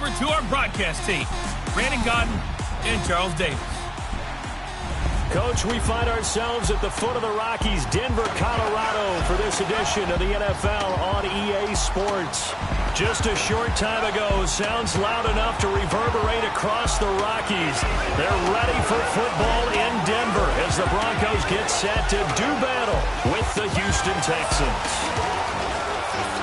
over to our broadcast team, Brandon Gaudin and Charles Davis. Coach, we find ourselves at the foot of the Rockies, Denver, Colorado, for this edition of the NFL on EA Sports. Just a short time ago, sounds loud enough to reverberate across the Rockies. They're ready for football in Denver as the Broncos get set to do battle with the Houston Texans.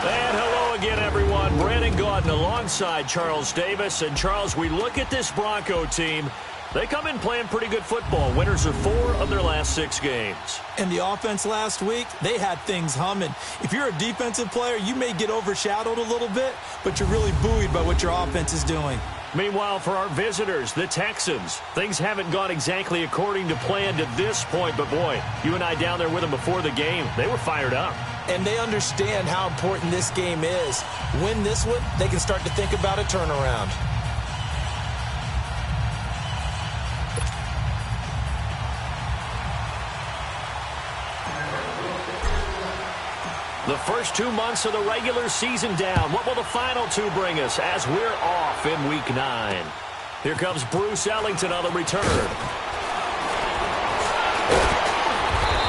And hello again, everyone. Brandon Gaudin alongside Charles Davis. And, Charles, we look at this Bronco team. They come in playing pretty good football. Winners of 4 of their last 6 games. And the offense last week, they had things humming. If you're a defensive player, you may get overshadowed a little bit, but you're really buoyed by what your offense is doing. Meanwhile, for our visitors, the Texans, things haven't gone exactly according to plan to this point. But, boy, you and I down there with them before the game, they were fired up. And they understand how important this game is. Win this one, they can start to think about a turnaround. The first 2 months of the regular season down. What will the final 2 bring us as we're off in Week 9? Here comes Bruce Ellington on the return.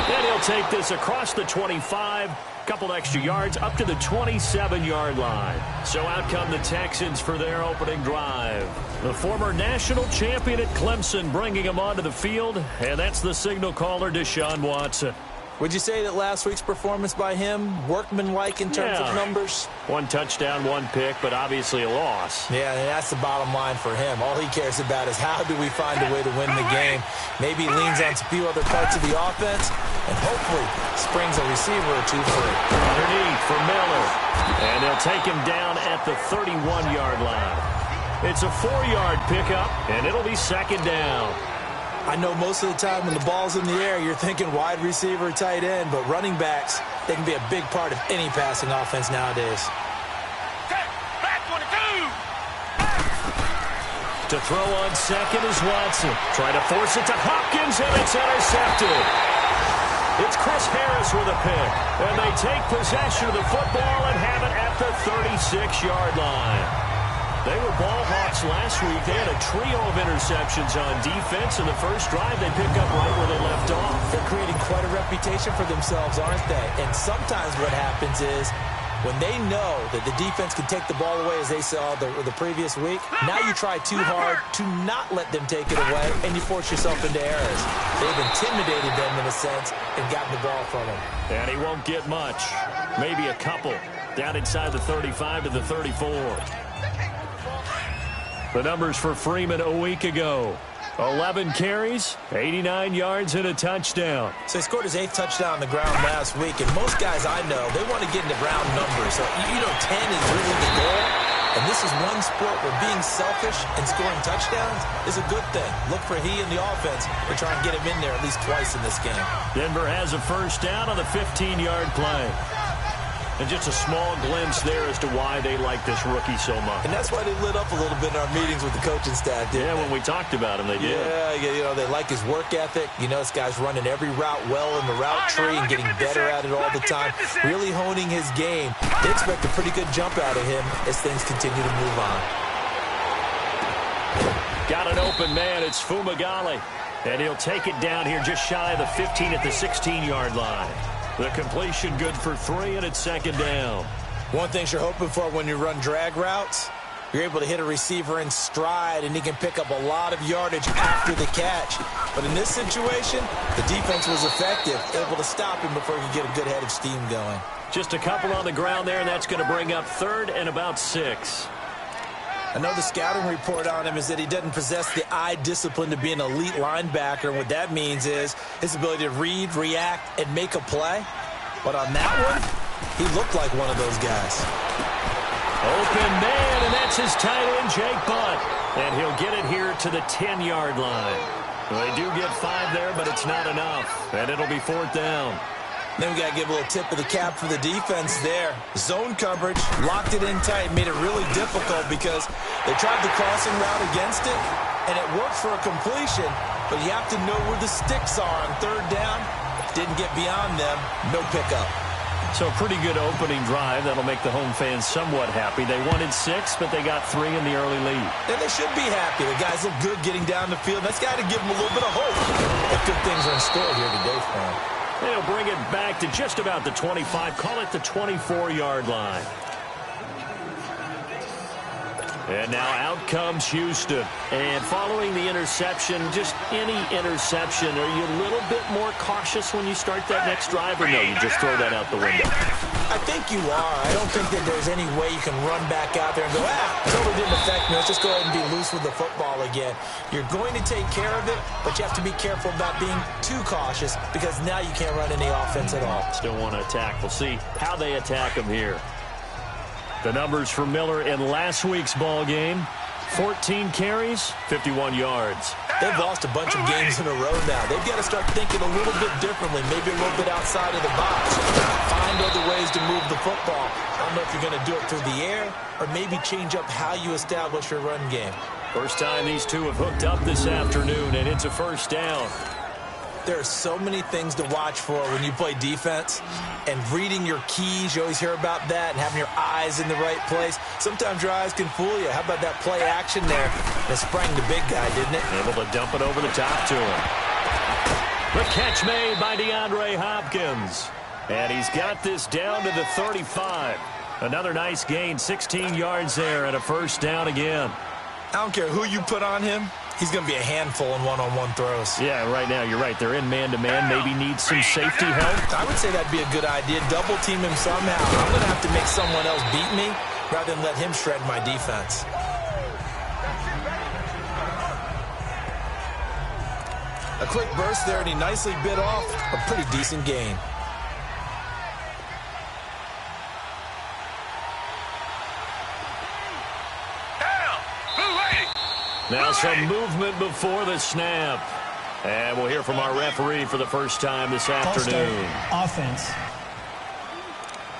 And he'll take this across the 25, couple extra yards up to the 27-yard line. So out come the Texans for their opening drive. The former national champion at Clemson bringing him onto the field, and that's the signal caller, Deshaun Watson. Would you say that last week's performance by him, workmanlike in terms of numbers? 1 touchdown, 1 pick, but obviously a loss. Yeah, and that's the bottom line for him. All he cares about is how do we find a way to win the game. Maybe he leans on a few other parts of the offense, and hopefully springs a receiver or 2 free. Underneath for Miller, and they'll take him down at the 31-yard line. It's a 4-yard pickup, and it'll be 2nd down. I know most of the time when the ball's in the air, you're thinking wide receiver, tight end, but running backs, they can be a big part of any passing offense nowadays. To throw on 2nd is Watson. Trying to force it to Hopkins, and it's intercepted. It's Chris Harris with a pick, and they take possession of the football and have it at the 36-yard line. They were ball hawks last week. They had a trio of interceptions on defense. In the first drive, they pick up right where they left off. They're creating quite a reputation for themselves, aren't they? And sometimes what happens is when they know that the defense can take the ball away, as they saw the previous week, now you try too hard to not let them take it away, and you force yourself into errors. They've intimidated them in a sense and gotten the ball from them. And he won't get much. Maybe a couple. Down inside the 35 to the 34. The numbers for Freeman a week ago. 11 carries, 89 yards, and a touchdown. So he scored his 8th touchdown on the ground last week, and most guys I know, they want to get into round numbers. So, 10 is really the goal. And this is one sport where being selfish and scoring touchdowns is a good thing. Look for he and the offense to try and get him in there at least twice in this game. Denver has a first down on the 15-yard play. And just a small glimpse there as to why they like this rookie so much. And that's why they lit up a little bit in our meetings with the coaching staff, didn't they? When we talked about him, they did. Yeah, they like his work ethic. This guy's running every route well in the route tree and getting better at it all the time, really honing his game. They expect a pretty good jump out of him as things continue to move on. Got an open man. It's Fumagalli. And he'll take it down here just shy of the 15 at the 16-yard line. The completion good for 3, and it's 2nd down. One thing you're hoping for when you run drag routes, you're able to hit a receiver in stride, and he can pick up a lot of yardage after the catch. But in this situation, the defense was effective, able to stop him before he could get a good head of steam going. Just a couple on the ground there, and that's going to bring up 3rd and about 6. I know the scouting report on him is that he doesn't possess the eye discipline to be an elite linebacker. And what that means is his ability to read, react, and make a play. But on that one, he looked like one of those guys. Open man, and that's his tight end, Jake Butt. And he'll get it here to the 10-yard line. They do get 5 there, but it's not enough. And it'll be 4th down. Then we got to give a little tip of the cap for the defense there. Zone coverage, locked it in tight, made it really difficult because they tried the crossing route against it, and it worked for a completion, but you have to know where the sticks are on 3rd down. Didn't get beyond them, no pickup. So a pretty good opening drive. That'll make the home fans somewhat happy. They wanted 6, but they got 3 in the early lead. And they should be happy. The guys look good getting down the field. That's got to give them a little bit of hope that good things are in store here today for them. They'll bring it back to just about the 25. Call it the 24-yard line. And now out comes Houston. And following the interception, just any interception, are you a little bit more cautious when you start that next drive, or no, you just throw that out the window? I think you are. I don't think that there's any way you can run back out there and go, totally didn't affect me. Let's just go ahead and be loose with the football again. You're going to take care of it, but you have to be careful about being too cautious because now you can't run any offense at all. Still want to attack. We'll see how they attack them here. The numbers for Miller in last week's ball game: 14 carries, 51 yards. They've lost a bunch of games in a row now. They've got to start thinking a little bit differently, maybe a little bit outside of the box. Find other ways to move the football. I don't know if you're going to do it through the air or maybe change up how you establish your run game. First time these two have hooked up this afternoon, and it's a first down. There are so many things to watch for when you play defense, and reading your keys, you always hear about that, and having your eyes in the right place. Sometimes your eyes can fool you. How about that play action there? That sprang the big guy, didn't it? Able to dump it over the top to him. The catch made by DeAndre Hopkins. And he's got this down to the 35. Another nice gain, 16 yards there, and a first down again. I don't care who you put on him. He's going to be a handful in one-on-one throws. Yeah, right now, you're right. They're in man-to-man. Maybe need some safety help. I would say that'd be a good idea. Double team him somehow. I'm going to have to make someone else beat me rather than let him shred my defense. A quick burst there, and he nicely bit off a pretty decent gain. Now some movement before the snap. And we'll hear from our referee for the first time this afternoon. Offense.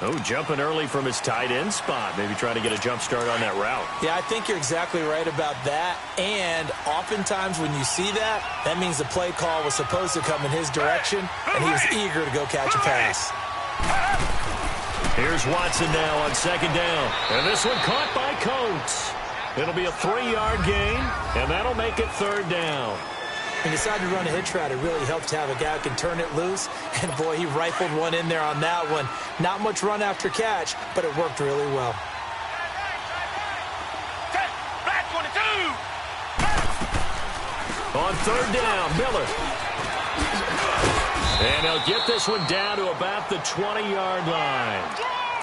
Oh, jumping early from his tight end spot. Maybe trying to get a jump start on that route. Yeah, I think you're exactly right about that. And oftentimes when you see that, that means the play call was supposed to come in his direction, and he was eager to go catch a pass. Here's Watson now on second down. And this one caught by Coates. It'll be a 3-yard gain, and that'll make it third down. When you decide to run a hitch route, it really helps to have a guy who can turn it loose. And, boy, he rifled one in there on that one. Not much run after catch, but it worked really well. On third down, Miller. And he'll get this one down to about the 20-yard line.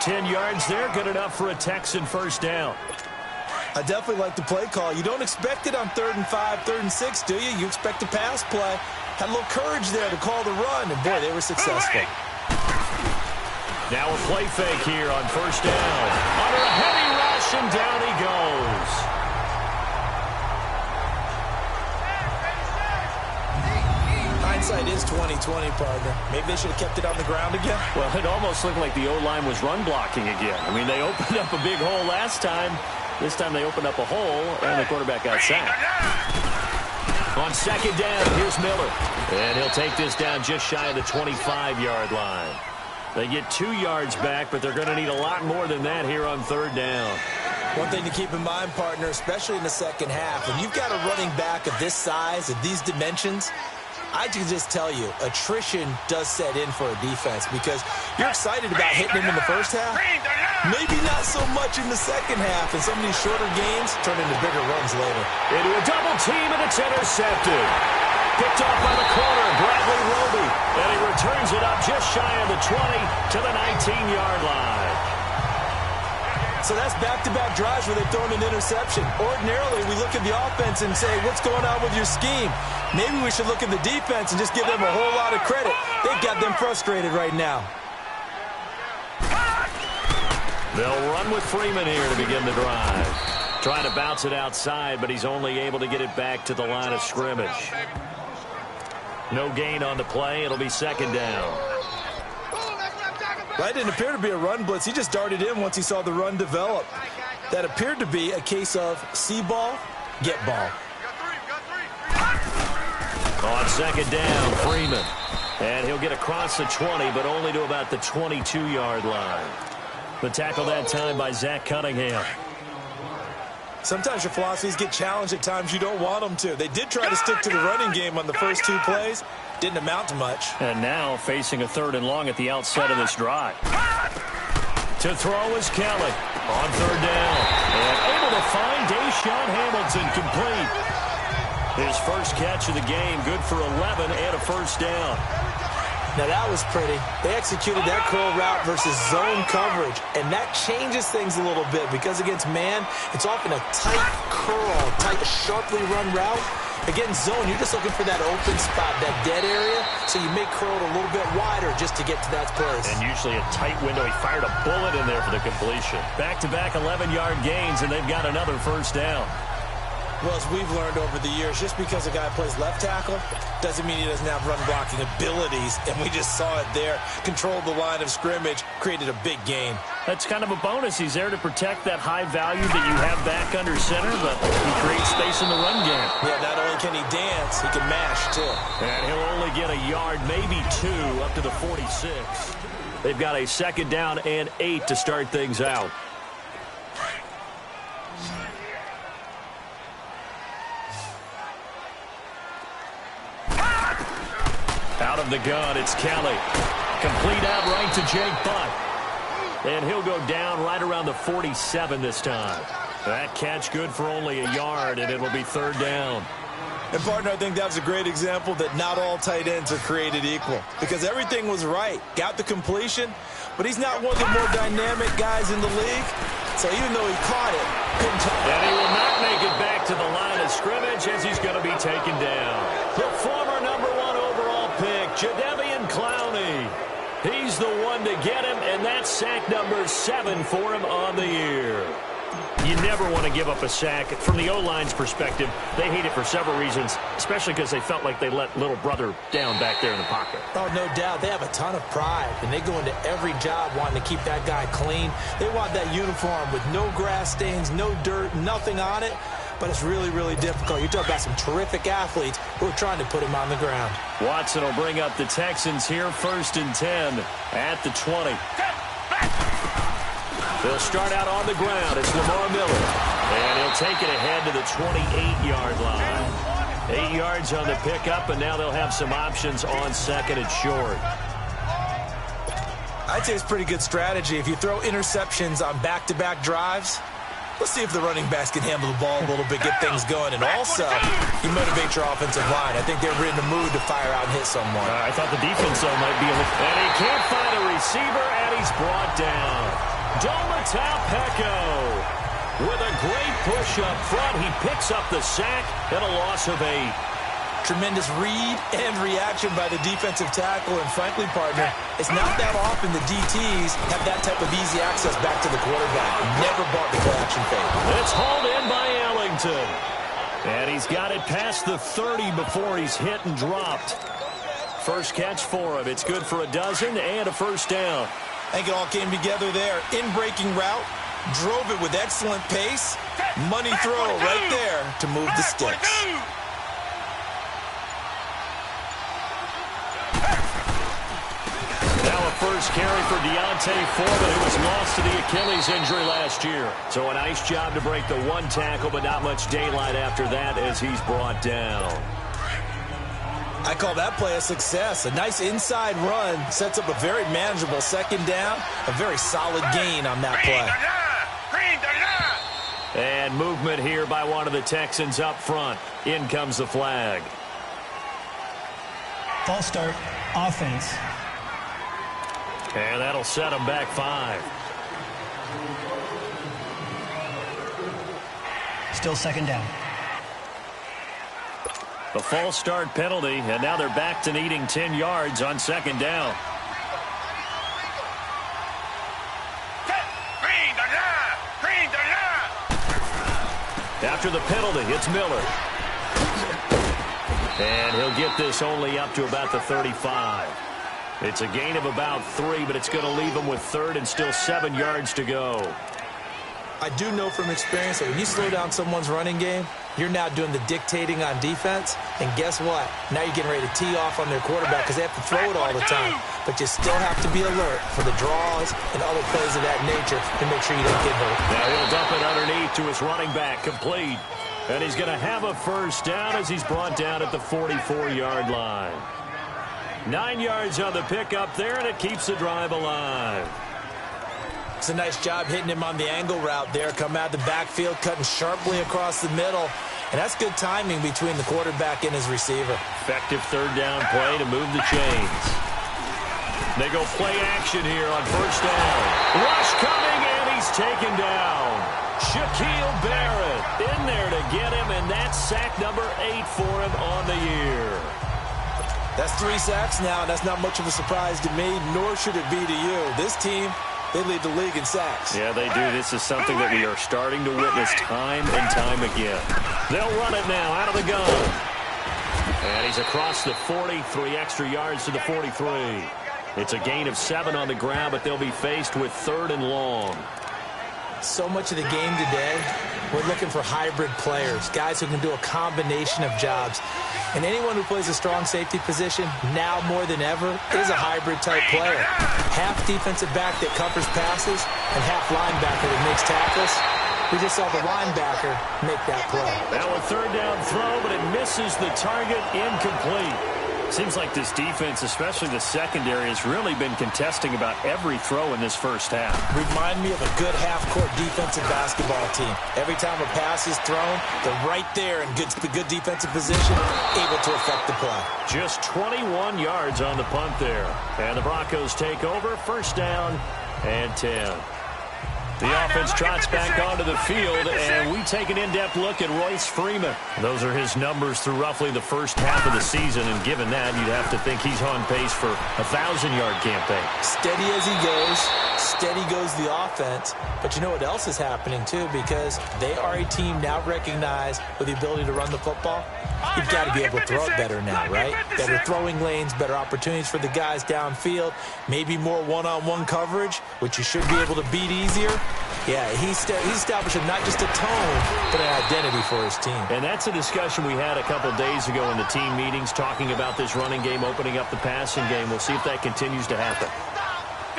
10 yards there, good enough for a Texan first down. I definitely like the play call. You don't expect it on 3rd and 5, 3rd and 6, do you? You expect a pass play. Had a little courage there to call the run, and, boy, they were successful. Now a play fake here on first down. Under a heavy rush, and down he goes. Hindsight is 20/20, partner. Maybe they should have kept it on the ground again. Well, it almost looked like the O-line was run blocking again. I mean, they opened up a big hole last time. This time they opened up a hole, and the quarterback got sacked. On second down, here's Miller. And he'll take this down just shy of the 25-yard line. They get 2 yards back, but they're going to need a lot more than that here on third down. One thing to keep in mind, partner, especially in the second half, when you've got a running back of this size, of these dimensions, I can just tell you, attrition does set in for a defense because you're excited about hitting him in the first half. Maybe not so much in the second half, and some of these shorter gains turn into bigger runs later. Into a double team, and it's intercepted. Picked off by the corner, Bradley Roby. And he returns it up just shy of the 20 to the 19-yard line. So that's back-to-back drives where they've thrown an interception. Ordinarily, we look at the offense and say, what's going on with your scheme? Maybe we should look at the defense and just give them a whole lot of credit. They've got them frustrated right now. They'll run with Freeman here to begin the drive. Trying to bounce it outside, but he's only able to get it back to the line of scrimmage. No gain on the play. It'll be second down. Right, didn't appear to be a run blitz. He just darted in once he saw the run develop. That appeared to be a case of see ball, get ball. On second down, Freeman. And he'll get across the 20, but only to about the 22-yard line. The tackle that time by Zach Cunningham. Sometimes your philosophies get challenged at times you don't want them to. They did try to stick to the running game on the first 2 plays. Didn't amount to much. And now facing a 3rd and long at the outset of this drive. To throw is Kelly on 3rd down. And able to find Deshaun Hamilton complete. His first catch of the game, good for 11 and a first down. Now that was pretty. They executed that curl route versus zone coverage, and that changes things a little bit because against man, it's often a tight curl, tight, sharply run route. Against zone, you're just looking for that open spot, that dead area, so you may curl it a little bit wider just to get to that place. And usually a tight window. He fired a bullet in there for the completion. Back-to-back 11-yard gains, and they've got another first down. Well, as we've learned over the years, just because a guy plays left tackle doesn't mean he doesn't have run-blocking abilities, and we just saw it there. Controlled the line of scrimmage, created a big gain. That's kind of a bonus. He's there to protect that high value that you have back under center, but he creates space in the run game. Yeah, not only can he dance, he can mash, too. And he'll only get a yard, maybe 2, up to the 46. They've got a 2nd down and 8 to start things out. Out of the gun, it's Kelly. Complete out right to Jake Butt. And he'll go down right around the 47 this time. That catch good for only a yard, and it'll be 3rd down. And, partner, I think that was a great example that not all tight ends are created equal. Because everything was right. Got the completion, but he's not one of the more dynamic guys in the league. So even though he caught it, couldn't touch it. And he will not make it back to the line of scrimmage as he's going to be taken down. The former number 1 overall pick, Jadeveon Clowney. He's the one to get him, and that's sack number 7 for him on the year. You never want to give up a sack. From the O-line's perspective, they hate it for several reasons, especially because they felt like they let little brother down back there in the pocket. Oh, no doubt. They have a ton of pride, and they go into every job wanting to keep that guy clean. They want that uniform with no grass stains, no dirt, nothing on it. But it's really, really difficult. You're talking about some terrific athletes who are trying to put him on the ground. Watson will bring up the Texans here, 1st and 10 at the 20. They'll start out on the ground. It's Lamar Miller. And he'll take it ahead to the 28-yard line. 8 yards on the pickup, and now they'll have some options on 2nd and short. I'd say it's pretty good strategy. If you throw interceptions on back-to-back drives, let's see if the running backs can handle the ball a little bit, get things going. And also, you motivate your offensive line. I think they're in the mood to fire out and hit someone. I thought the defense, though, might be a little... And he can't find a receiver, and he's brought down. Domatau with a great push up front. He picks up the sack and a loss of 8. Tremendous read and reaction by the defensive tackle. And frankly, partner, it's not that often the DTs have that type of easy access back to the quarterback. Never bought the play-action fake. It's hauled in by Ellington. And he's got it past the 30 before he's hit and dropped. First catch for him. It's good for a dozen and a first down. I think it all came together there. In-breaking route, drove it with excellent pace. Money throw right there to move the sticks. Now a first carry for Deontay Foreman, who was lost to the Achilles injury last year. So a nice job to break the 1 tackle, but not much daylight after that as he's brought down. I call that play a success. A nice inside run sets up a very manageable 2nd down. A very solid gain on that play. And movement here by one of the Texans up front. In comes the flag. False start, offense. And that'll set them back 5. Still 2nd down. A false start penalty, and now they're back to needing 10 yards on 2nd down. After the penalty, it's Miller. And he'll get this only up to about the 35. It's a gain of about 3, but it's going to leave him with 3rd and still 7 yards to go. I do know from experience that when you slow down someone's running game, you're now doing the dictating on defense. And guess what? Now you're getting ready to tee off on their quarterback because they have to throw it all the time. But you still have to be alert for the draws and other plays of that nature to make sure you don't get hurt. Now he'll dump it underneath to his running back, complete. And he's going to have a first down as he's brought down at the 44-yard line. 9 yards on the pickup there, and it keeps the drive alive. It's a nice job hitting him on the angle route there. Come out of the backfield, cutting sharply across the middle. And that's good timing between the quarterback and his receiver. Effective third down play to move the chains. They go play action here on first down. Rush coming, and he's taken down. Shaquille Barrett in there to get him, and that's sack number 8 for him on the year. That's 3 sacks now, and that's not much of a surprise to me, nor should it be to you. This team, they lead the league in sacks. Yeah, they do. This is something that we are starting to witness time and time again. They'll run it now out of the gun. And he's across the 40, 3 extra yards to the 43. It's a gain of 7 on the ground, but they'll be faced with 3rd and long. So much of the game today, we're looking for hybrid players, guys who can do a combination of jobs. And anyone who plays a strong safety position, now more than ever, is a hybrid-type player. Half defensive back that covers passes and half linebacker that makes tackles. We just saw the linebacker make that play. Now a third down throw, but it misses the target, incomplete. Seems like this defense, especially the secondary, has really been contesting about every throw in this first half. Remind me of a good half-court defensive basketball team. Every time a pass is thrown, they're right there in good defensive position, able to affect the play. Just 21 yards on the punt there. And the Broncos take over, first down and 10. The offense trots back onto the field, and we take an in-depth look at Royce Freeman. Those are his numbers through roughly the first half of the season, and given that, you'd have to think he's on pace for a 1,000-yard campaign. Steady as he goes, steady goes the offense. But you know what else is happening, too, because they are a team now recognized with the ability to run the football. You've got to be able to throw it better now, right? Better throwing lanes, better opportunities for the guys downfield, maybe more one-on-one coverage, which you should be able to beat easier. Yeah, he's establishing not just a tone, but an identity for his team. And that's a discussion we had a couple days ago in the team meetings, talking about this running game, opening up the passing game. We'll see if that continues to happen.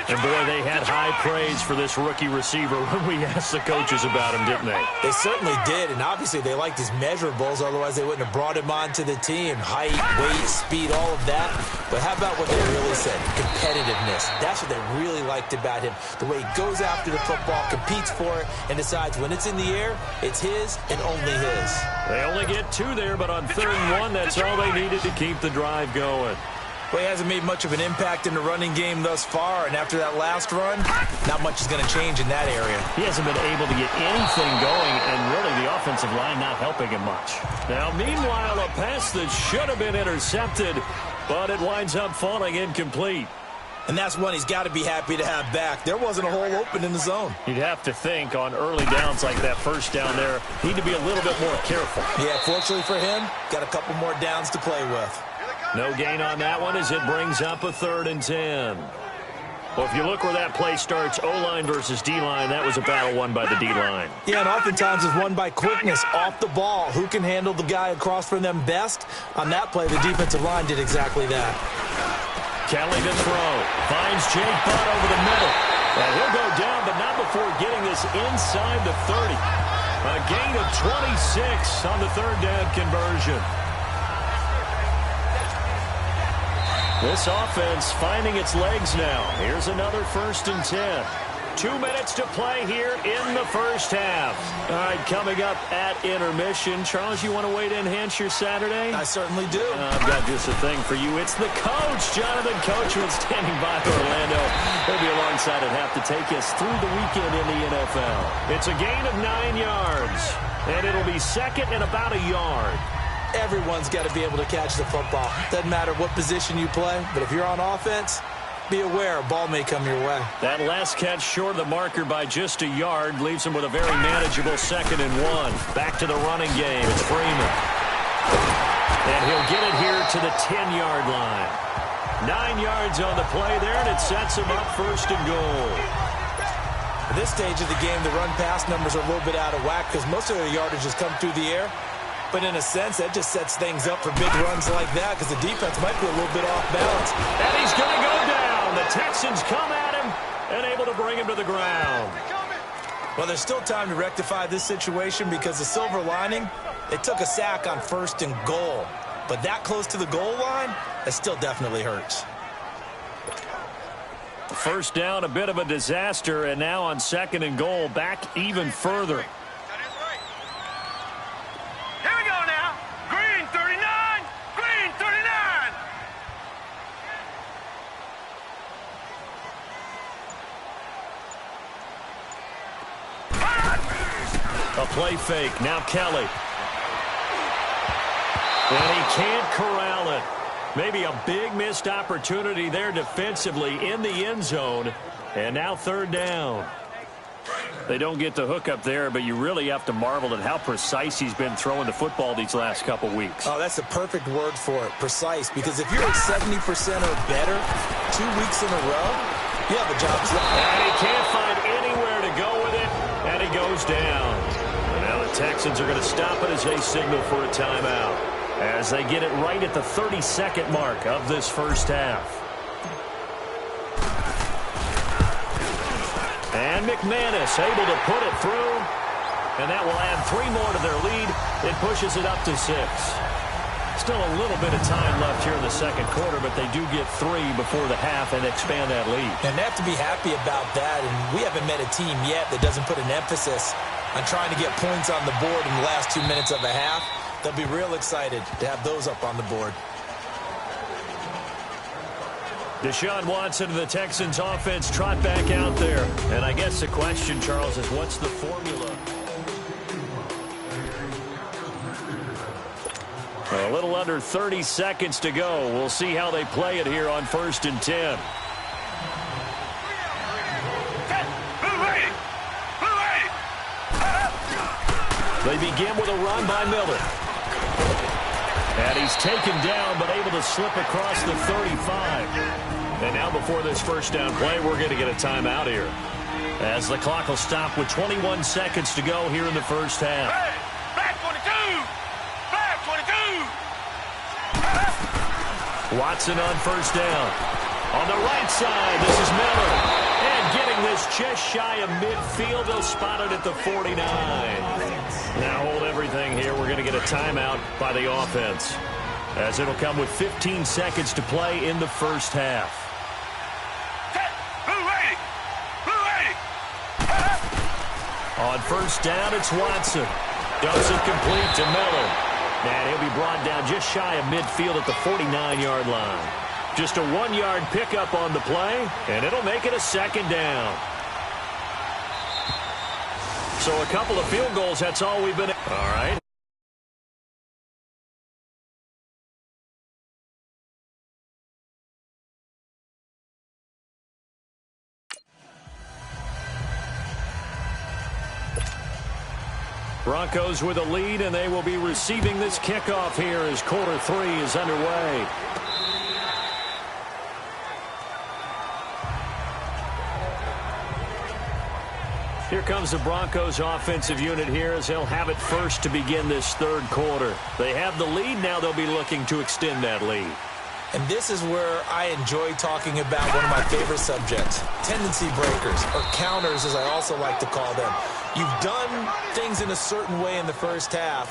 And, boy, they had high praise for this rookie receiver when we asked the coaches about him, didn't they? They certainly did, and obviously they liked his measurables, otherwise they wouldn't have brought him onto the team. Height, weight, speed, all of that. But how about what they really said? Competitiveness. That's what they really liked about him. The way he goes after the football, competes for it, and decides when it's in the air, it's his and only his. They only get 2 there, but on 3rd and 1, that's all they needed to keep the drive going. Well, he hasn't made much of an impact in the running game thus far, and after that last run, not much is going to change in that area. He hasn't been able to get anything going, and really the offensive line not helping him much. Now, meanwhile, a pass that should have been intercepted, but it winds up falling incomplete. And that's one he's got to be happy to have back. There wasn't a hole open in the zone. You'd have to think on early downs like that first down there, need to be a little bit more careful. Yeah, fortunately for him, got a couple more downs to play with. No gain on that one as it brings up a 3rd and 10. Well, if you look where that play starts, O-line versus D-line, that was a battle won by the D-line. Yeah, and oftentimes it's won by quickness off the ball. Who can handle the guy across from them best? On that play, the defensive line did exactly that. Kelly to throw. Finds Jake Butt over the middle. And he'll go down, but not before getting this inside the 30. A gain of 26 on the 3rd down conversion. This offense finding its legs now. Here's another 1st and 10. 2 minutes to play here in the first half. All right, coming up at intermission. Charles, you want to wait to enhance your Saturday? I certainly do. I've got just a thing for you. It's the coach, Jonathan Coachman, standing by for Orlando. He'll be alongside at half to take us through the weekend in the NFL. It's a gain of 9 yards, and it'll be 2nd and about a yard. Everyone's got to be able to catch the football. Doesn't matter what position you play, but if you're on offense, be aware a ball may come your way. That last catch short of the marker by just a yard leaves him with a very manageable 2nd and 1. Back to the running game. It's Freeman. And he'll get it here to the 10-yard line. 9 yards on the play there, and it sets him up 1st and goal. At this stage of the game, the run-pass numbers are a little bit out of whack because most of their yardage has come through the air. But in a sense, that just sets things up for big runs like that because the defense might be a little bit off balance. And he's going to go down. The Texans come at him and able to bring him to the ground. Well, there's still time to rectify this situation because the silver lining, they took a sack on 1st and goal. But that close to the goal line, that still definitely hurts. First down, a bit of a disaster, and now on 2nd and goal, back even further. Here we go now. Green 39. Green 39. A play fake. Now Kelly. And he can't corral it. Maybe a big missed opportunity there defensively in the end zone. And now 3rd down. They don't get the hook up there, but you really have to marvel at how precise he's been throwing the football these last couple weeks. Oh, that's a perfect word for it, precise. Because if you're at 70% or better 2 weeks in a row, you have a job to do. And he can't find anywhere to go with it, and he goes down. And now the Texans are going to stop it as they signal for a timeout, as they get it right at the 32nd mark of this first half. And McManus able to put it through, and that will add 3 more to their lead. It pushes it up to 6. Still a little bit of time left here in the second quarter, but they do get 3 before the half and expand that lead. And they have to be happy about that, and we haven't met a team yet that doesn't put an emphasis on trying to get points on the board in the last 2 minutes of a half. They'll be real excited to have those up on the board. Deshaun Watson and the Texans offense trot back out there. And I guess the question, Charles, is what's the formula? A little under 30 seconds to go. We'll see how they play it here on 1st and 10. They begin with a run by Miller. And he's taken down, but able to slip across the 35. And now before this first down play, we're going to get a timeout here, as the clock will stop with 21 seconds to go here in the first half. Hey, back 22. Back 22. Watson on first down. On the right side, this is Miller. And getting this just shy of midfield, they'll spot it at the 49. Now hold everything here. We're going to get a timeout by the offense, as it'll come with 15 seconds to play in the first half. On first down, it's Watson. Dumps it complete to Miller. And he'll be brought down just shy of midfield at the 49-yard line. Just a 1-yard pickup on the play, and it'll make it a 2nd down. So a couple of field goals, that's all we've been... All right. Broncos with a lead, and they will be receiving this kickoff here as quarter 3 is underway. Here comes the Broncos offensive unit here, as they'll have it first to begin this 3rd quarter. They have the lead. Now they'll be looking to extend that lead. And this is where I enjoy talking about one of my favorite subjects, tendency breakers, or counters as I also like to call them. You've done things in a certain way in the first half,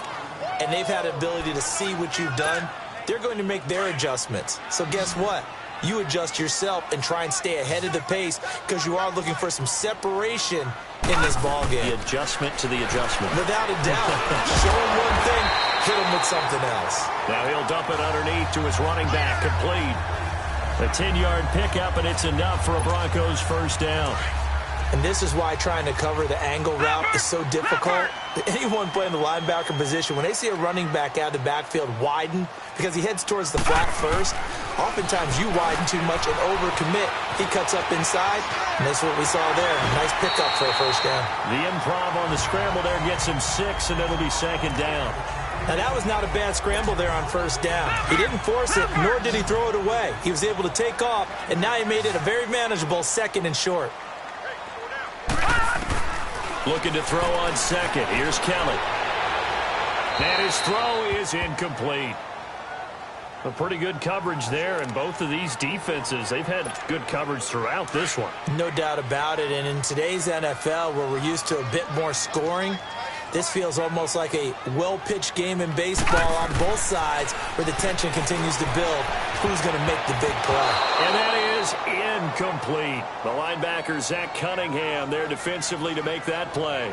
and they've had the ability to see what you've done. They're going to make their adjustments. So guess what? You adjust yourself and try and stay ahead of the pace, because you are looking for some separation in this ball game. The adjustment to the adjustment. Without a doubt. Show him one thing, hit him with something else. Now he'll dump it underneath to his running back, complete. A 10-yard pickup, and it's enough for a Broncos first down. And this is why trying to cover the angle route is so difficult. Anyone playing the linebacker position, when they see a running back out of the backfield widen because he heads towards the flat first, oftentimes you widen too much and overcommit. He cuts up inside, and that's what we saw there. Nice pickup for a first down. The improv on the scramble there gets him 6, and it'll be 2nd down. Now, that was not a bad scramble there on first down. He didn't force it, nor did he throw it away. He was able to take off, and now he made it a very manageable 2nd and short. Looking to throw on second. Here's Kelly. And his throw is incomplete. A pretty good coverage there, and both of these defenses, they've had good coverage throughout this one. No doubt about it, and in today's NFL, where we're used to a bit more scoring, this feels almost like a well-pitched game in baseball on both sides where the tension continues to build. Who's going to make the big play? And that is incomplete. The linebacker, Zach Cunningham, there defensively to make that play.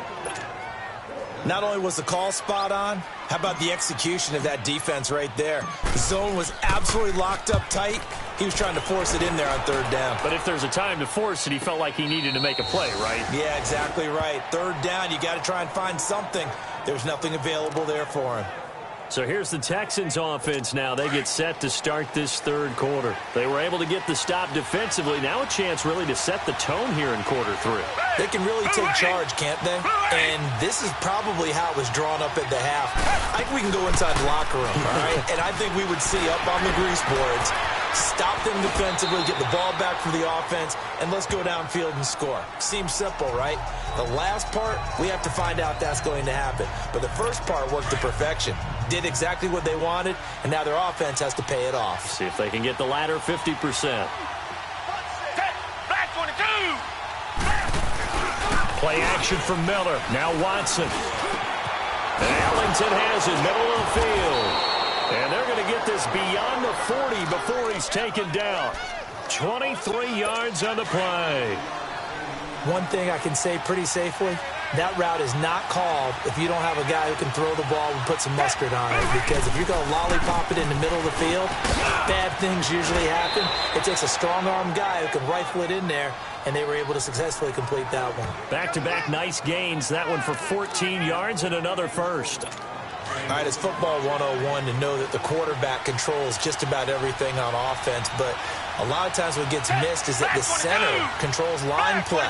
Not only was the call spot on, how about the execution of that defense right there? The zone was absolutely locked up tight. He was trying to force it in there on third down. But if there's a time to force it, he felt like he needed to make a play, right? Yeah, exactly right. Third down, you got to try and find something. There's nothing available there for him. So here's the Texans offense now. They get set to start this third quarter. They were able to get the stop defensively. Now a chance really to set the tone here in quarter three. They can really take charge, can't they? And this is probably how it was drawn up at the half. I think we can go inside the locker room, all right? And I think we would see up on the grease boards, stop them defensively, get the ball back from the offense, and let's go downfield and score. Seems simple, right? The last part, we have to find out that's going to happen. But the first part worked to perfection. Did exactly what they wanted, and now their offense has to pay it off. See if they can get the latter 50%. Play action from Miller. Now Watson. And Ellington has it, middle of the field. And they're going to get this beyond the 40 before he's taken down. 23 yards on the play. One thing I can say pretty safely, that route is not called if you don't have a guy who can throw the ball and put some mustard on it. Because if you're going to lollipop it in the middle of the field, bad things usually happen. It takes a strong-arm guy who can rifle it in there, and they were able to successfully complete that one. Back-to-back nice gains. That one for 14 yards and another first. All right, it's football 101 to know that the quarterback controls just about everything on offense, but a lot of times what gets missed is that the center controls line play.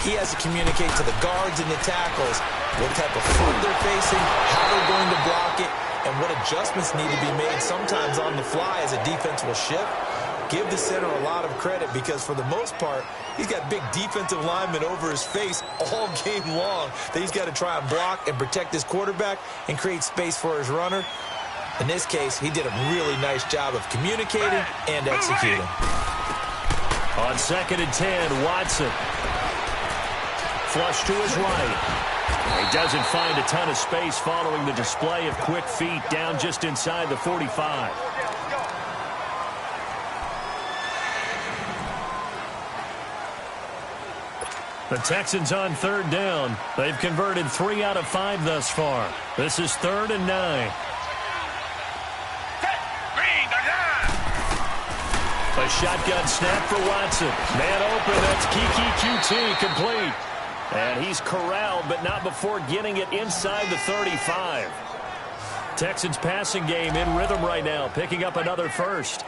He has to communicate to the guards and the tackles what type of foot they're facing, how they're going to block it, and what adjustments need to be made sometimes on the fly as a defense will shift. Give the center a lot of credit because for the most part, he's got big defensive linemen over his face all game long that he's got to try and block and protect his quarterback and create space for his runner. In this case, he did a really nice job of communicating and executing. On 2nd and 10, Watson. Flush to his right. He doesn't find a ton of space following the display of quick feet down just inside the 45. The Texans on third down. They've converted 3 out of 5 thus far. This is 3rd and 9. A shotgun snap for Watson. Man open, that's Kiki QT complete. And he's corralled, but not before getting it inside the 35. Texans passing game in rhythm right now, picking up another first.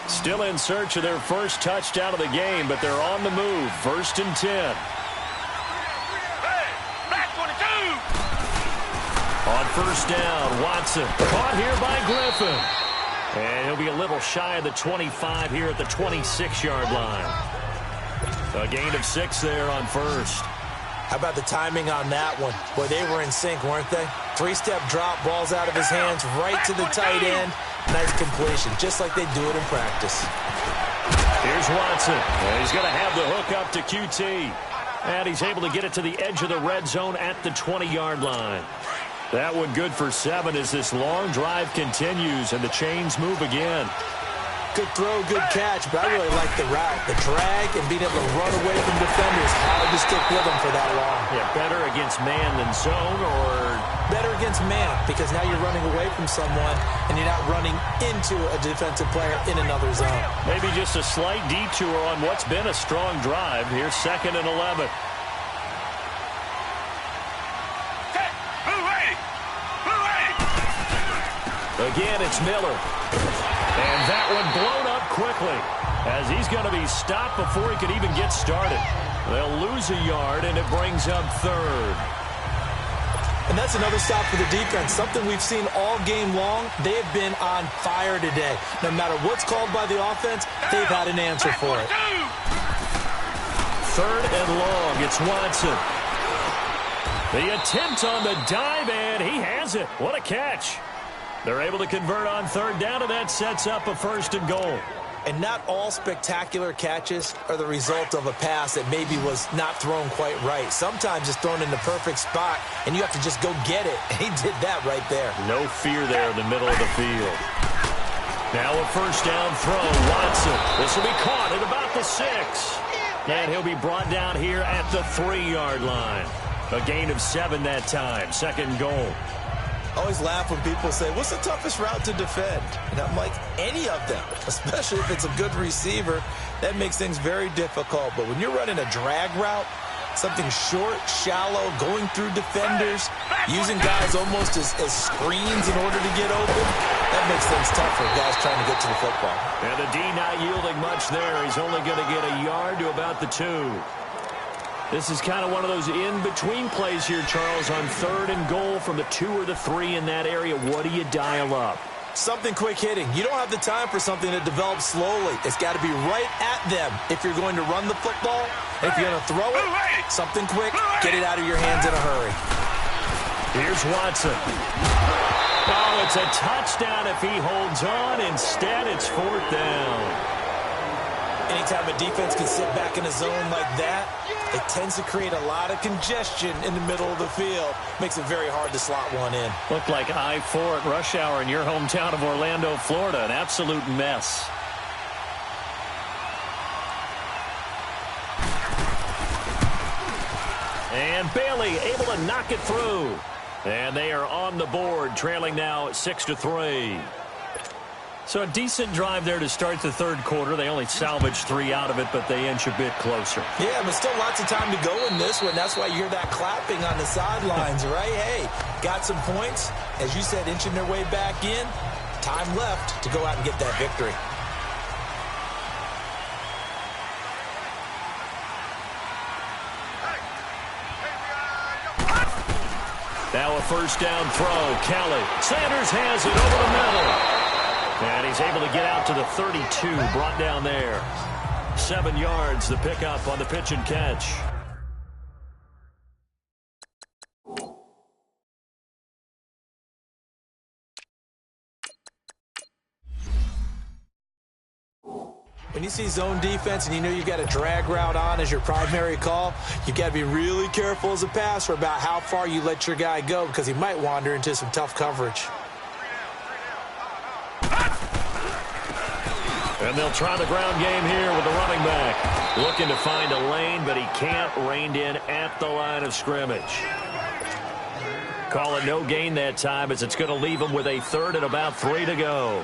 Still in search of their first touchdown of the game, but they're on the move. 1st and 10. On 1st down, Watson. Caught here by Griffin. And he'll be a little shy of the 25 here at the 26-yard line. A gain of 6 there on 1st. How about the timing on that one? Boy, they were in sync, weren't they? 3-step drop, balls out of his hands, right to the tight end. Nice completion, just like they do it in practice. Here's Watson. And he's going to have the hook up to QT. And he's able to get it to the edge of the red zone at the 20-yard line. That one good for 7 as this long drive continues and the chains move again. Good throw, good catch, but I really like the route. The drag and being able to run away from defenders. Hard to stick with them for that long. Yeah, better against man than zone, or better against man because now you're running away from someone and you're not running into a defensive player in another zone. Maybe just a slight detour on what's been a strong drive. Here's 2nd and 11. Again, it's Miller. And that one blown up quickly as he's going to be stopped before he could even get started. They'll lose a yard, and it brings up 3rd. And that's another stop for the defense, something we've seen all game long. They have been on fire today. No matter what's called by the offense, they've had an answer for it. third and long. It's Watson. The attempt on the dive, and he has it. What a catch. They're able to convert on third down, and that sets up a first and goal. And not all spectacular catches are the result of a pass that maybe was not thrown quite right. Sometimes it's thrown in the perfect spot, and you have to just go get it. And he did that right there. No fear there in the middle of the field. Now a first down throw. Watson. This will be caught at about the 6. And he'll be brought down here at the 3-yard line. A gain of 7 that time. Second goal. I always laugh when people say, what's the toughest route to defend? And I'm like, any of them, especially if it's a good receiver. That makes things very difficult. But when you're running a drag route, something short, shallow, going through defenders, using guys almost as screens in order to get open, that makes things tough for guys trying to get to the football. And the D not yielding much there. He's only going to get a yard to about the 2. This is kind of one of those in-between plays here, Charles, on third and goal from the 2 or the 3 in that area. What do you dial up? Something quick hitting. You don't have the time for something that develops slowly. It's got to be right at them if you're going to run the football. If you're going to throw it, something quick, get it out of your hands in a hurry. Here's Watson. Oh, it's a touchdown if he holds on. Instead, it's 4th down. Anytime a defense can sit back in a zone like that, it tends to create a lot of congestion in the middle of the field. Makes it very hard to slot one in. Looked like I-4 at rush hour in your hometown of Orlando, Florida. An absolute mess. And Bailey able to knock it through. And they are on the board, trailing now 6-3. So a decent drive there to start the third quarter. They only salvaged 3 out of it, but they inch a bit closer. Yeah, but still lots of time to go in this one. That's why you hear that clapping on the sidelines, right? Hey, got some points. As you said, inching their way back in. Time left to go out and get that victory. Now a first down throw. Kelly. Sanders has it over the middle. And he's able to get out to the 32, brought down there. 7 yards, the pickup on the pitch and catch. When you see zone defense and you know you've got a drag route on as your primary call, you've got to be really careful as a passer about how far you let your guy go because he might wander into some tough coverage. And they'll try the ground game here with the running back. Looking to find a lane, but he can't. Reined in at the line of scrimmage. Call it no gain that time as it's going to leave him with a 3rd and about 3 to go.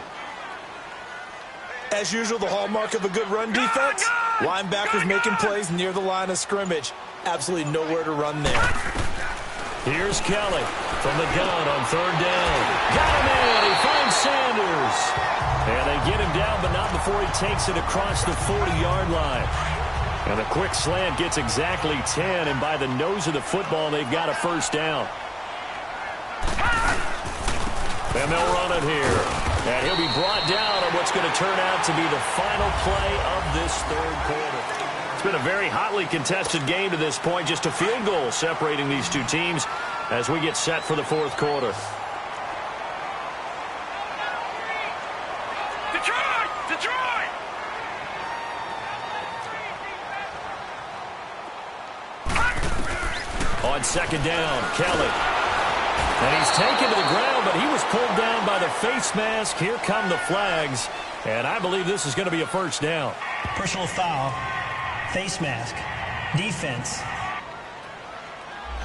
As usual, the hallmark of a good run defense, linebackers making plays near the line of scrimmage. Absolutely nowhere to run there. Here's Kelly from the gun on 3rd down. Got him in. He finds Sanders. And they get him down, but not before he takes it across the 40-yard line. And a quick slant gets exactly 10, and by the nose of the football, they've got a first down. And they'll run it here. And he'll be brought down on what's going to turn out to be the final play of this third quarter. It's been a very hotly contested game to this point. Just a field goal separating these two teams as we get set for the 4th quarter. Detroit! On 2nd down, Kelly. And he's taken to the ground, but he was pulled down by the face mask. Here come the flags. And I believe this is going to be a first down. Personal foul, face mask, defense.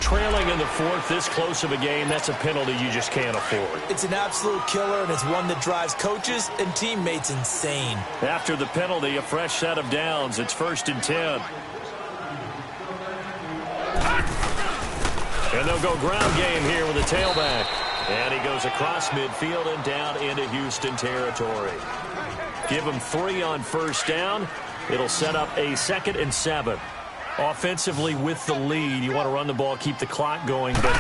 Trailing in the 4th, this close of a game, that's a penalty you just can't afford. It's an absolute killer, and it's one that drives coaches and teammates insane. After the penalty, a fresh set of downs. It's 1st and 10. And they'll go ground game here with a tailback. And he goes across midfield and down into Houston territory. Give him 3 on first down. It'll set up a 2nd and 7. Offensively with the lead, you want to run the ball, keep the clock going, but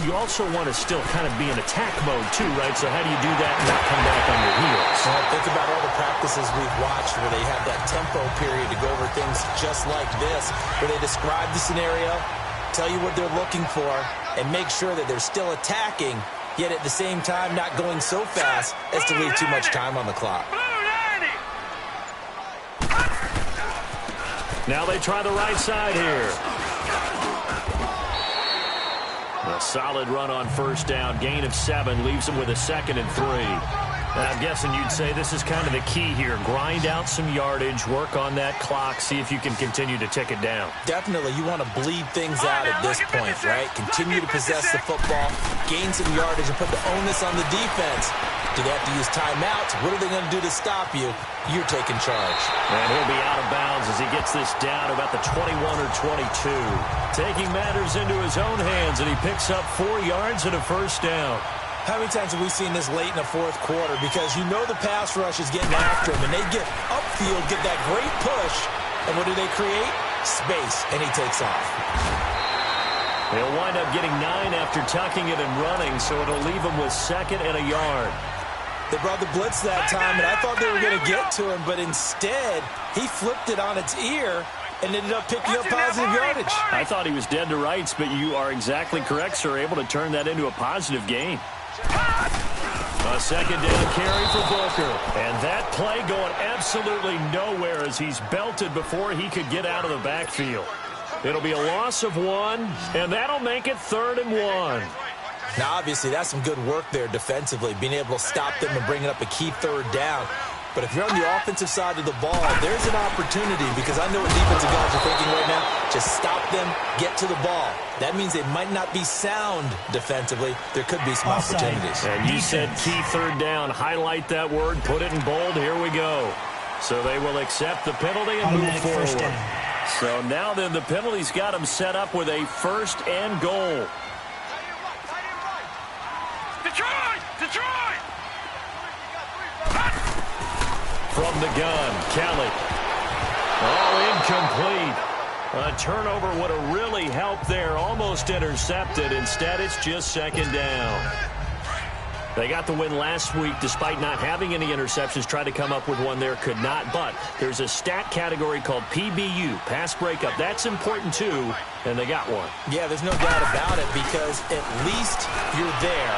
you also want to still kind of be in attack mode too, right? So how do you do that and not come back on your heels? Well, think about all the practices we've watched where they have that tempo period to go over things just like this, where they describe the scenario, tell you what they're looking for, and make sure that they're still attacking, yet at the same time not going so fast as to leave too much time on the clock. Now they try the right side here. A solid run on first down. Gain of 7 leaves them with a 2nd and 3. I'm guessing you'd say this is kind of the key here. Grind out some yardage, work on that clock, see if you can continue to tick it down. Definitely, you want to bleed things out at this point, right? Continue to possess the football, gain some yardage, and put the onus on the defense. Do they have to use timeouts? What are they going to do to stop you? You're taking charge. And he'll be out of bounds as he gets this down about the 21 or 22. Taking matters into his own hands, and he picks up 4 yards and a first down. How many times have we seen this late in the fourth quarter? Because you know the pass rush is getting after him, and they get upfield, get that great push, and what do they create? Space, and he takes off. He'll wind up getting 9 after tucking it and running, so it'll leave him with 2nd and a yard. They brought the blitz that time, and I thought they were going to get to him, but instead, he flipped it on its ear and ended up picking up positive yardage. I thought he was dead to rights, but you are exactly correct, sir. Able to turn that into a positive gain. A 2nd down carry for Booker. And that play going absolutely nowhere as he's belted before he could get out of the backfield. It'll be a loss of 1, and that'll make it 3rd and 1. Now, obviously, that's some good work there defensively, being able to stop them and bringing up a key 3rd down. But if you're on the offensive side of the ball, there's an opportunity, because I know what defensive guys are thinking right now. Just stop them, get to the ball. That means they might not be sound defensively. There could be some opportunities. And you said key 3rd down. Highlight that word, put it in bold. Here we go. So they will accept the penalty and move forward. So now then the penalty's got them set up with a 1st and goal. Detroit! From the gun, Kelly. Oh, incomplete. A turnover would have really helped there. Almost intercepted. Instead, it's just 2nd down. They got the win last week despite not having any interceptions. Tried to come up with one there, could not. But there's a stat category called PBU, pass breakup. That's important too, and they got one. Yeah, there's no doubt about it, because at least you're there,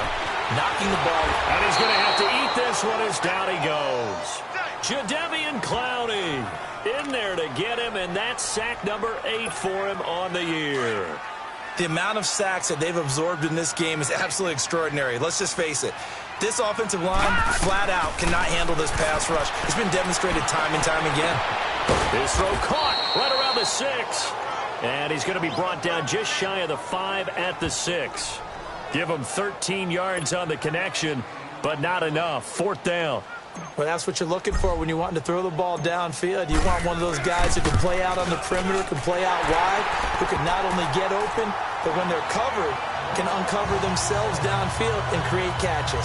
knocking the ball. And he's going to have to eat this one as down he goes. Jadeveon Clowney in there to get him, and that's sack number 8 for him on the year. The amount of sacks that they've absorbed in this game is absolutely extraordinary. Let's just face it. This offensive line, flat out, cannot handle this pass rush. It's been demonstrated time and time again. His throw caught right around the 6. And he's going to be brought down just shy of the 5 at the 6. Give him 13 yards on the connection, but not enough. 4th down. Well, that's what you're looking for when you're wanting to throw the ball downfield. You want one of those guys who can play out on the perimeter, can play out wide, who can not only get open, but when they're covered, can uncover themselves downfield and create catches.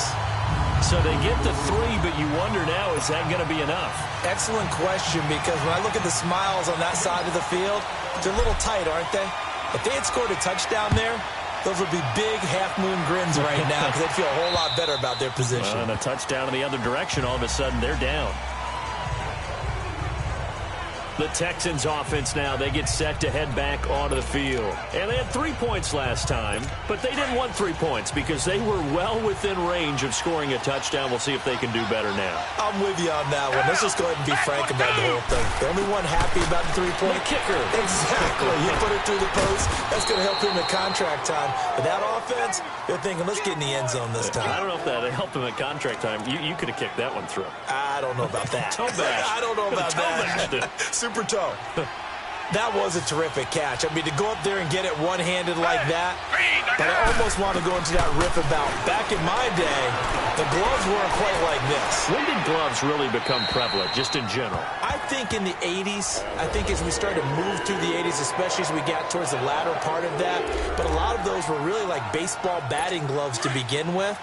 So they get the 3, but you wonder now, is that going to be enough? Excellent question, because when I look at the smiles on that side of the field, they're a little tight, aren't they? If they had scored a touchdown there, those would be big half-moon grins right now, because they'd feel a whole lot better about their position. And a touchdown in the other direction, all of a sudden they're down. The Texans offense now, they get set to head back onto the field. And they had 3 points last time, but they didn't want 3 points because they were well within range of scoring a touchdown. We'll see if they can do better now. I'm with you on that one. Let's just go ahead and be frank about the whole thing. The only one happy about the 3-point kicker. Exactly. You put it through the post. That's going to help him at contract time. But that offense, they're thinking, let's get in the end zone this time. I don't know if that helped him at contract time. You could have kicked that one through. I don't know about that. Toe bash. I don't know about that. Super toe. That was a terrific catch. I mean, to go up there and get it one-handed like that, but I almost want to go into that riff about back in my day, the gloves weren't quite like this. When did gloves really become prevalent, just in general? I think in the 80s. I think as we started to move through the 80s, especially as we got towards the latter part of that, but a lot of those were really like baseball batting gloves to begin with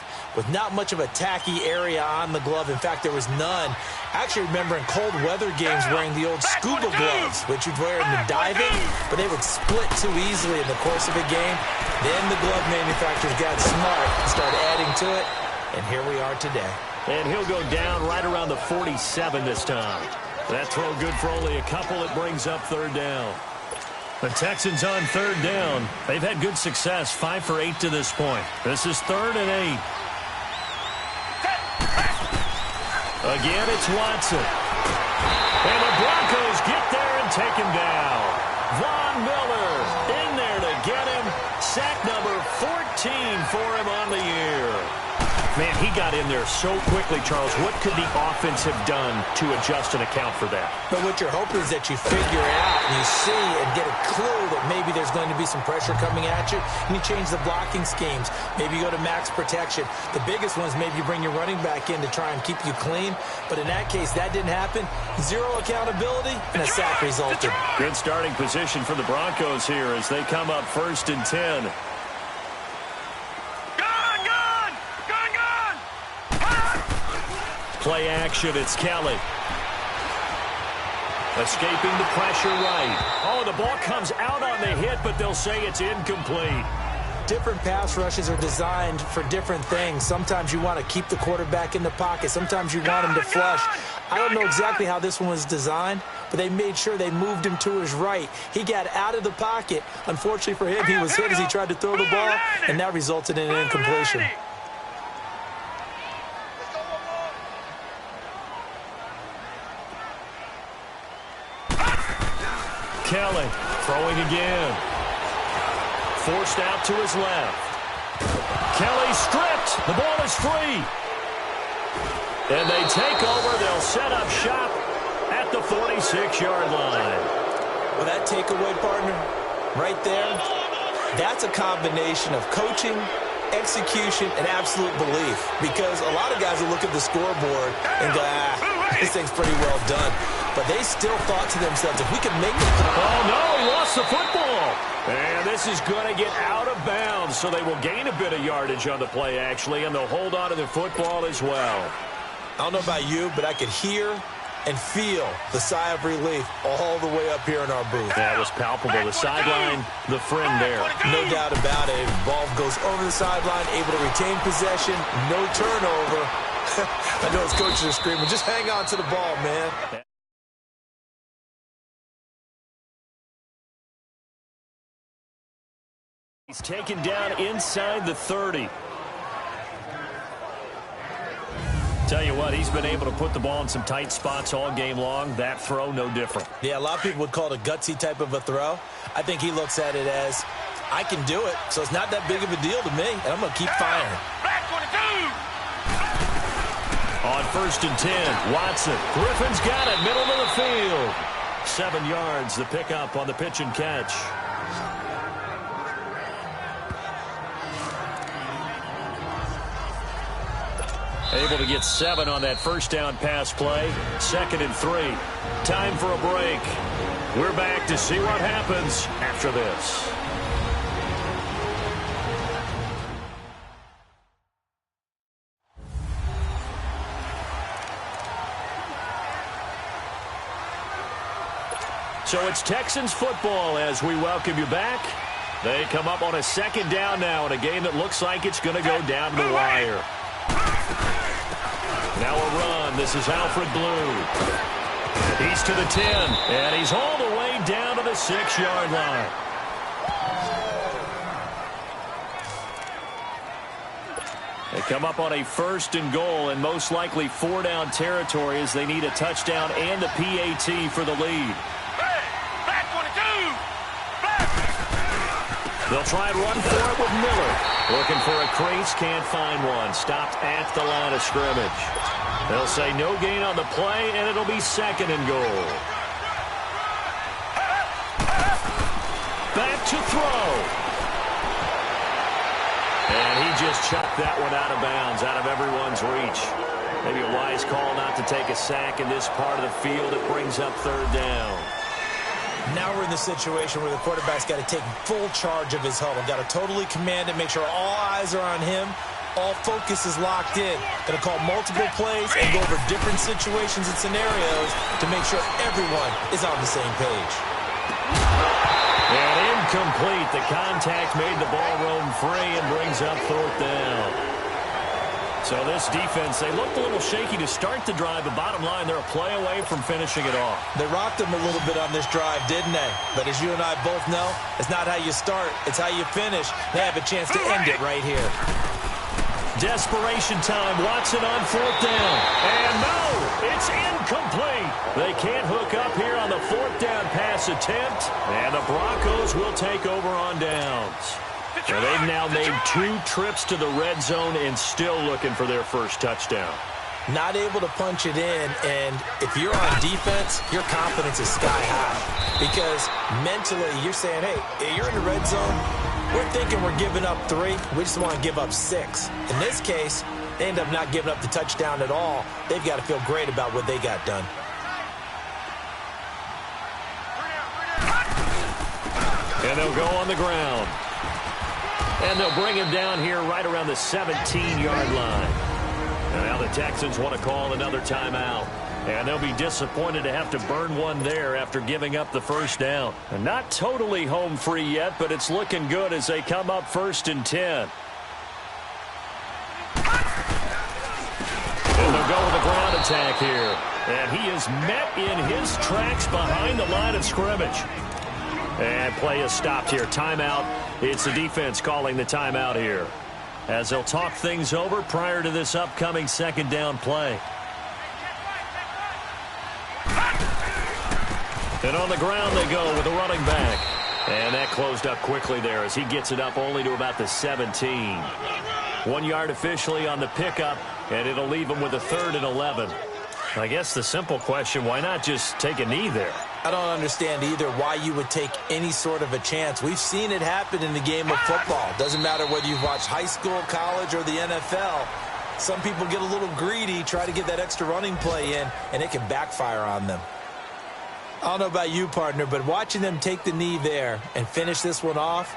not much of a tacky area on the glove. In fact, there was none. I actually remember in cold weather games wearing the old scuba gloves, which you'd wear in the diving, but they would split too easily in the course of a game. Then the glove manufacturers got smart and started adding to it, and here we are today. And he'll go down right around the 47 this time. That throw good for only a couple. It brings up third down. The Texans on third down. They've had good success, 5 for 8 to this point. This is 3rd and 8. Again, it's Watson. And the Broncos get there and take him down. Von Miller in there to get him. Sack number 14 for him on the year. Man, he got in there so quickly, Charles. What could the offense have done to adjust and account for that? But what you're hoping is that you figure it out and you see and get a clue that maybe there's going to be some pressure coming at you, and you change the blocking schemes. Maybe you go to max protection. The biggest one is maybe you bring your running back in to try and keep you clean. But in that case, that didn't happen. Zero accountability, and a sack resulted. Good starting position for the Broncos here as they come up 1st and 10. Play action, it's Kelly. Escaping the pressure right. Oh, the ball comes out on the hit, but they'll say it's incomplete. Different pass rushes are designed for different things. Sometimes you want to keep the quarterback in the pocket. Sometimes you want him to flush. I don't know exactly how this one was designed, but they made sure they moved him to his right. He got out of the pocket. Unfortunately for him, he was hit as he tried to throw the ball, and that resulted in an incompletion. Kelly throwing again. Forced out to his left. Kelly stripped. The ball is free. And they take over. They'll set up shop at the 46-yard line. Well, that takeaway, partner, right there, that's a combination of coaching, execution, and absolute belief. Because a lot of guys will look at the scoreboard and go, this thing's pretty well done. But they still thought to themselves, if we could make it. Oh, no, he lost the football. And this is going to get out of bounds, so they will gain a bit of yardage on the play, actually, and they'll hold on to the football as well. I don't know about you, but I could hear and feel the sigh of relief all the way up here in our booth. That was palpable. The sideline, the friend there. No doubt about it. Ball goes over the sideline, able to retain possession, no turnover. I know his coaches are screaming, just hang on to the ball, man. He's taken down inside the 30. Tell you what, he's been able to put the ball in some tight spots all game long. That throw, no different. Yeah, a lot of people would call it a gutsy type of a throw. I think he looks at it as, I can do it, so it's not that big of a deal to me, and I'm going to keep firing. On 1st and 10, Watson. Griffin's got it, middle of the field. 7 yards, the pickup on the pitch and catch. Able to get 7 on that first down pass play. 2nd and 3. Time for a break. We're back to see what happens after this. So it's Texans football as we welcome you back. They come up on a 2nd down now in a game that looks like it's going to go down to the wire. Now a run. This is Alfred Blue. He's to the 10, and he's all the way down to the 6-yard line. They come up on a 1st and goal, and most likely 4-down territory as they need a touchdown and a PAT for the lead. They'll try and run for it with Miller. Looking for a crease, can't find one. Stopped at the line of scrimmage. They'll say no gain on the play, and it'll be 2nd and goal. Back to throw. And he just chucked that one out of bounds, out of everyone's reach. Maybe a wise call not to take a sack in this part of the field. It brings up 3rd down. Now we're in the situation where the quarterback's got to take full charge of his huddle. Got to totally command it, make sure all eyes are on him, All focus is locked in. Going to call multiple plays and go over different situations and scenarios to make sure everyone is on the same page. And incomplete. The contact made the ball roam free and brings up 4th down. So this defense, they looked a little shaky to start the drive, but bottom line, they're a play away from finishing it off. They rocked them a little bit on this drive, didn't they? But as you and I both know, it's not how you start, it's how you finish. They have a chance to end it right here. Desperation time. Watson on 4th down. And no, it's incomplete. They can't hook up here on the 4th down pass attempt. And the Broncos will take over on downs. And they've now made 2 trips to the red zone and still looking for their first touchdown. Not able to punch it in, and if you're on defense, your confidence is sky high. Because mentally, you're saying, hey, you're in the red zone. We're thinking we're giving up 3. We just want to give up 6. In this case, they end up not giving up the touchdown at all. They've got to feel great about what they got done. And they'll go on the ground. And they'll bring him down here right around the 17-yard line. And now the Texans want to call another timeout. And they'll be disappointed to have to burn one there after giving up the first down. And not totally home free yet, but it's looking good as they come up 1st and 10. And they'll go with a ground attack here. And he is met in his tracks behind the line of scrimmage. And play is stopped here. Timeout. It's the defense calling the timeout here, as they'll talk things over prior to this upcoming 2nd down play. And on the ground they go with the running back. And that closed up quickly there as he gets it up only to about the 17. 1 yard officially on the pickup, and it'll leave him with a 3rd and 11. I guess the simple question, why not just take a knee there? I don't understand either why you would take any sort of a chance. We've seen it happen in the game of football. Doesn't matter whether you've watched high school, college, or the NFL. Some people get a little greedy, try to get that extra running play in, and it can backfire on them. I don't know about you, partner, but watching them take the knee there and finish this one off,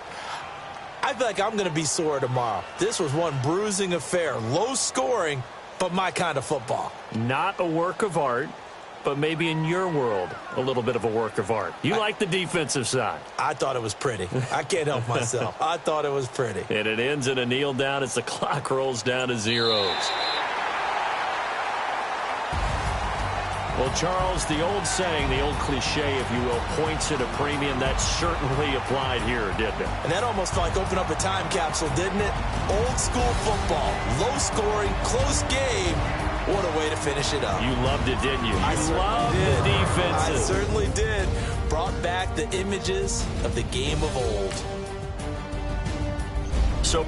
I feel like I'm going to be sore tomorrow. This was one bruising affair. Low scoring, but my kind of football. Not a work of art, but maybe in your world, a little bit of a work of art. You like the defensive side. I thought it was pretty. I can't help myself. I thought it was pretty. And it ends in a kneel down as the clock rolls down to zeros. Well, Charles, the old saying, the old cliche, if you will, points at a premium. That certainly applied here, didn't it? And that almost felt like opened up a time capsule, didn't it? Old school football, low scoring, close game. What a way to finish it up. You loved it, didn't you? I You loved the defenses. I certainly did. Brought back the images of the game of old. So